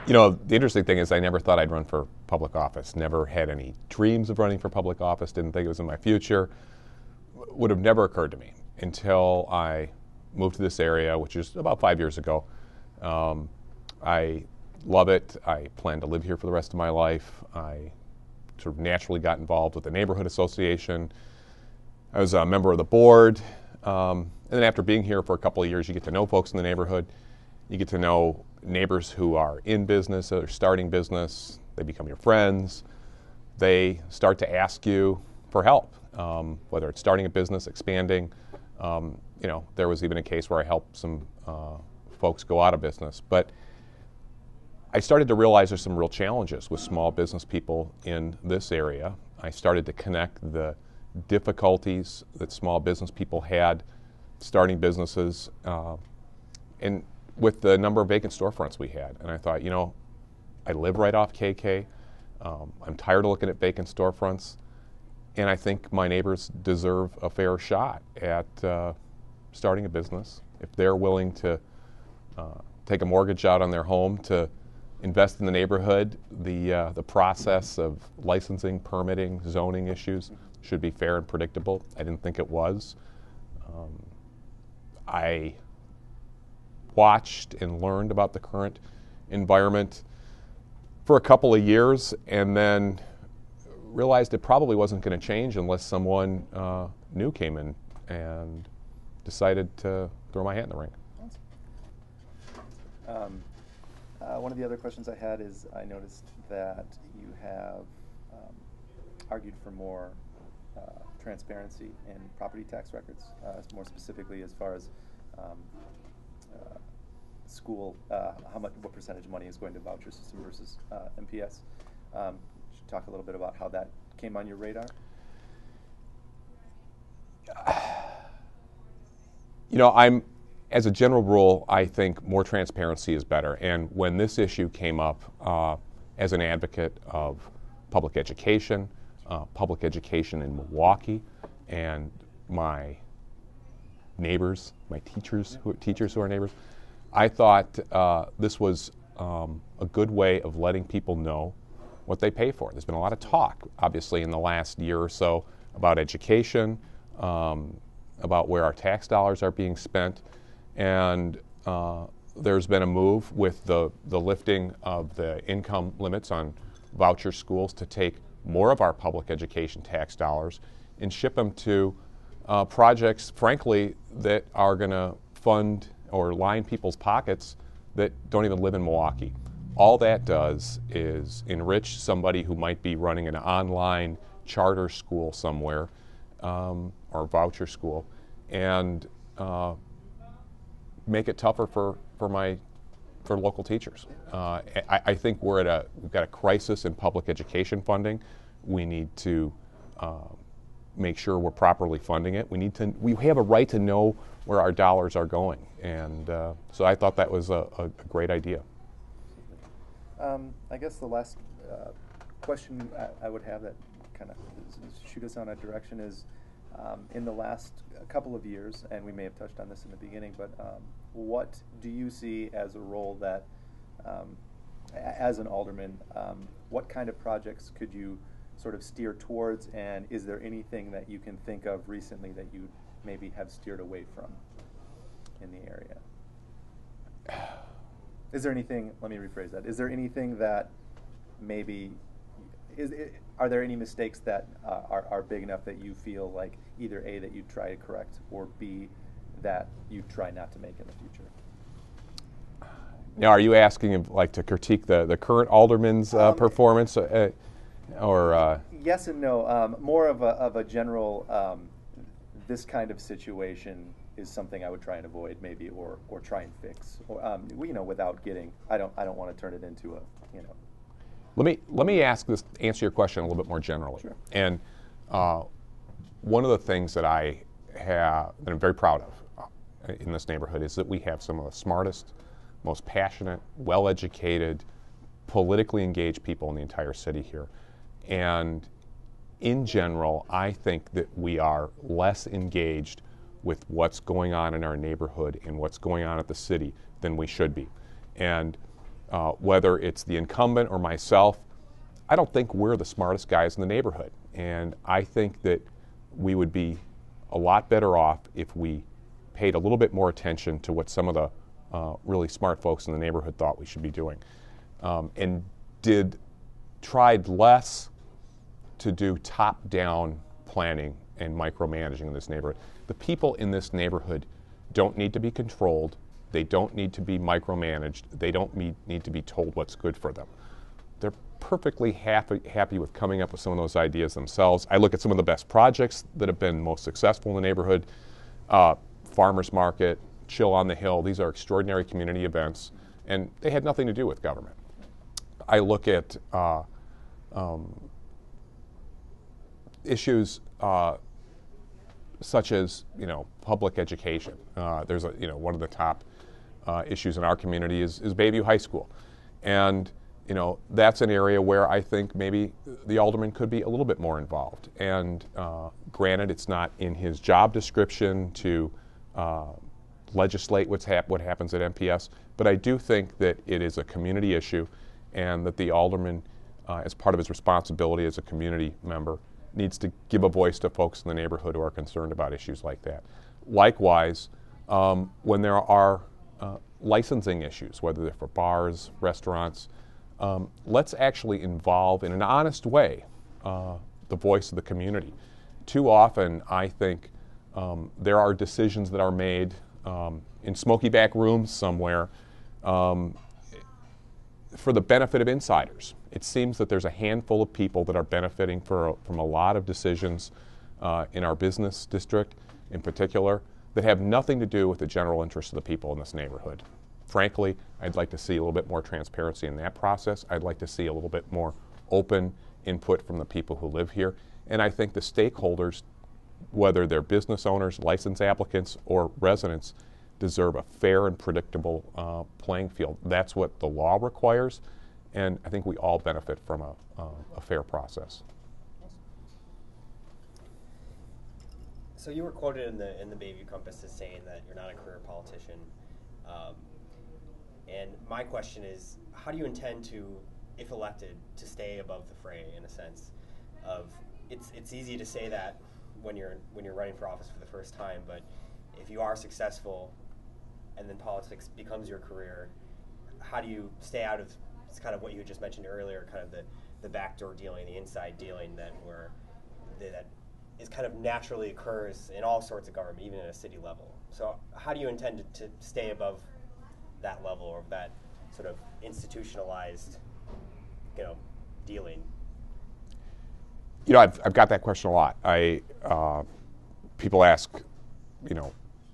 You know, the interesting thing is I never thought I'd run for public office. Never had any dreams of running for public office. Didn't think it was in my future. Would have never occurred to me until I moved to this area, which is about 5 years ago. I love it. I plan to live here for the rest of my life. I sort of naturally got involved with the neighborhood association. I was a member of the board. And then after being here for a couple of years, you get to know folks in the neighborhood. You get to know neighbors who are in business or starting business. They become your friends. They start to ask you for help, whether it's starting a business, expanding. You know, there was even a case where I helped some folks go out of business. But I started to realize there's some real challenges with small business people in this area. I started to connect the difficulties that small business people had starting businesses and with the number of vacant storefronts we had. And I thought, you know, I live right off KK. I'm tired of looking at vacant storefronts. And I think my neighbors deserve a fair shot at starting a business. If they're willing to take a mortgage out on their home to invest in the neighborhood, the process of licensing, permitting, zoning issues should be fair and predictable. I didn't think it was. I watched and learned about the current environment for a couple of years and then realized it probably wasn't going to change unless someone new came in and decided to throw my hat in the ring. One of the other questions I had is I noticed that you have argued for more transparency in property tax records, more specifically as far as school, what percentage of money is going to voucher system versus MPS. Should you talk a little bit about how that came on your radar? You know, as a general rule, I think more transparency is better. And when this issue came up, as an advocate of public education in Milwaukee, and my neighbors, my teachers who are neighbors, I thought this was a good way of letting people know what they pay for. There's been a lot of talk, obviously, in the last year or so about education, about where our tax dollars are being spent, and there's been a move with the lifting of the income limits on voucher schools to take more of our public education tax dollars and ship them to projects, frankly, that are going to fund or line people's pockets that don't even live in Milwaukee. All that does is enrich somebody who might be running an online charter school somewhere or voucher school, and make it tougher for local teachers. I think we've got a crisis in public education funding. We need to make sure we're properly funding it. We have a right to know where our dollars are going, and so I thought that was a great idea. I guess the last question I would have that kind of shoot us on a direction is, in the last couple of years, and we may have touched on this in the beginning, but what do you see as a role that, as an alderman, what kind of projects could you sort of steer towards, and is there anything that you can think of recently that you maybe have steered away from in the area? Is there anything, let me rephrase that, is there anything that maybe, are there any mistakes that are big enough that you feel like either A, that you try to correct, or B, that you try not to make in the future? Now, are you asking like to critique the current alderman's performance, or? Yes and no. More of a general, this kind of situation is something I would try and avoid, maybe, or try and fix, or without getting. I don't want to turn it into a. Let me answer your question a little bit more generally. Sure. And one of the things that that I'm very proud of in this neighborhood is that we have some of the smartest, most passionate, well-educated, politically engaged people in the entire city here. And in general, I think that we are less engaged with what's going on in our neighborhood and what's going on at the city than we should be. And whether it's the incumbent or myself, I don't think we're the smartest guys in the neighborhood. And I think that we would be a lot better off if we paid a little bit more attention to what some of the really smart folks in the neighborhood thought we should be doing. And tried less to do top-down planning and micromanaging in this neighborhood. The people in this neighborhood don't need to be controlled. They don't need to be micromanaged. They don't need to be told what's good for them. They're perfectly happy with coming up with some of those ideas themselves. I look at some of the best projects that have been most successful in the neighborhood. Farmers Market, Chill on the Hill, these are extraordinary community events, and they had nothing to do with government. I look at issues such as, public education. There's one of the top issues in our community is Bayview High School, and that's an area where I think maybe the alderman could be a little bit more involved. And granted, it's not in his job description to legislate what happens at MPS, but I do think that it is a community issue, and that the alderman, as part of his responsibility as a community member, needs to give a voice to folks in the neighborhood who are concerned about issues like that. Likewise, when there are licensing issues, whether they're for bars, restaurants, let's actually involve in an honest way the voice of the community. Too often, I think there are decisions that are made in smoky back rooms somewhere for the benefit of insiders. It seems that there's a handful of people that are benefiting from a lot of decisions in our business district in particular that have nothing to do with the general interest of the people in this neighborhood. Frankly, I'd like to see a little bit more transparency in that process. I'd like to see a little bit more open input from the people who live here. And I think the stakeholders, whether they're business owners, license applicants, or residents, deserve a fair and predictable playing field. That's what the law requires, and I think we all benefit from a fair process. So you were quoted in the Bayview Compass as saying that you're not a career politician. And my question is, how do you intend to, if elected, to stay above the fray, in a sense of, it's easy to say that when you're running for office for the first time, but if you are successful and then politics becomes your career, how do you stay out of, it's kind of what you just mentioned earlier, kind of the backdoor dealing, the inside dealing that is kind of naturally occurs in all sorts of government, even at a city level. So how do you intend to stay above that level, or that sort of institutionalized, dealing? I've got that question a lot. People ask,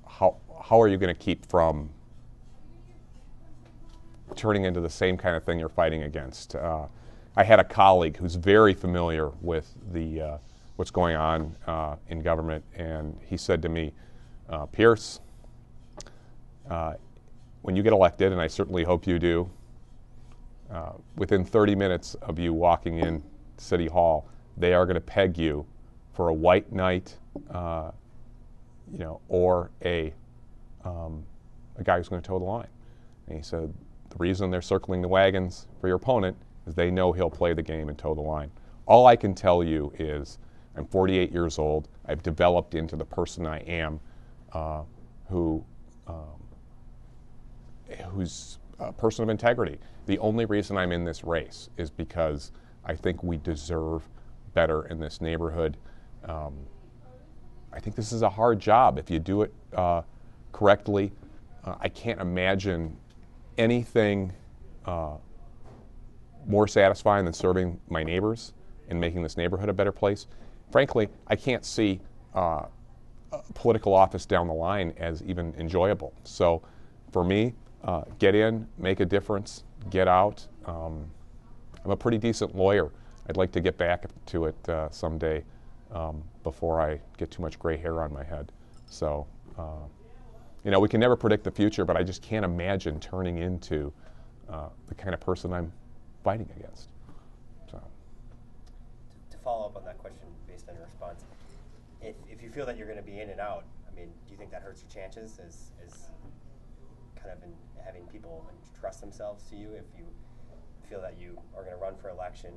how are you going to keep from turning into the same kind of thing you're fighting against? I had a colleague who's very familiar with what's going on in government, and he said to me, Pierce, when you get elected, and I certainly hope you do, within 30 minutes of you walking in City Hall, they are going to peg you for a white knight, or a guy who's going to toe the line. And he said, the reason they're circling the wagons for your opponent is they know he'll play the game and toe the line. All I can tell you is I'm 48 years old. I've developed into the person I am, who's a person of integrity. The only reason I'm in this race is because I think we deserve better in this neighborhood. I think this is a hard job. If you do it correctly, I can't imagine anything more satisfying than serving my neighbors and making this neighborhood a better place. Frankly, I can't see a political office down the line as even enjoyable. So for me, get in, make a difference, get out. I'm a pretty decent lawyer. I'd like to get back to it someday before I get too much gray hair on my head. So, we can never predict the future, but I just can't imagine turning into the kind of person I'm fighting against. So. To follow up on that question based on your response, if you feel that you're going to be in and out, do you think that hurts your chances as kind of in having people entrust themselves to you if you feel that you are going to run for election?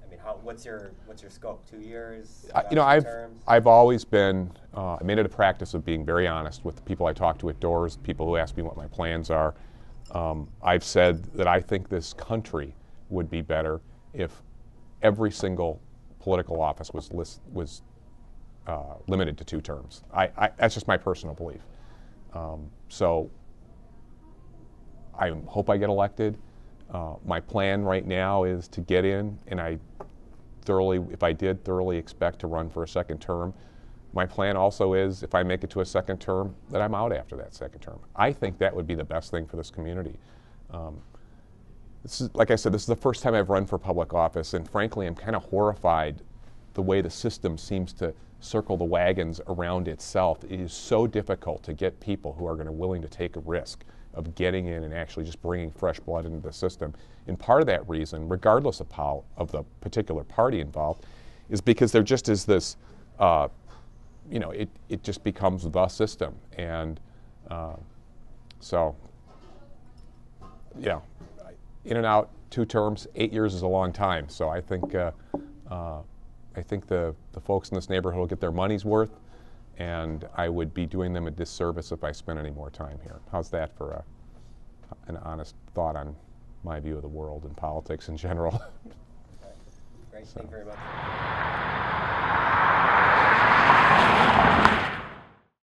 I mean, what's your scope? 2 years? I've always been. I made it a practice of being very honest with the people I talk to at doors, people who ask me what my plans are. I've said that I think this country would be better if every single political office was limited to 2 terms. That's just my personal belief. So I hope I get elected. My plan right now is to get in, and if I did, thoroughly expect to run for a second term. My plan also is, if I make it to a second term, that I'm out after that second term. I think that would be the best thing for this community. This is, like I said, this is the first time I've run for public office, and frankly, I'm kind of horrified the way the system seems to circle the wagons around itself. It is so difficult to get people who are willing to take a risk of getting in and actually just bringing fresh blood into the system. And part of that reason, regardless of the particular party involved, is because there just is this, it just becomes the system. And so, in and out, 2 terms, 8 years is a long time. So I think the folks in this neighborhood will get their money's worth, and I would be doing them a disservice if I spent any more time here. How's that for an honest thought on my view of the world and politics in general? Great, thank you very much.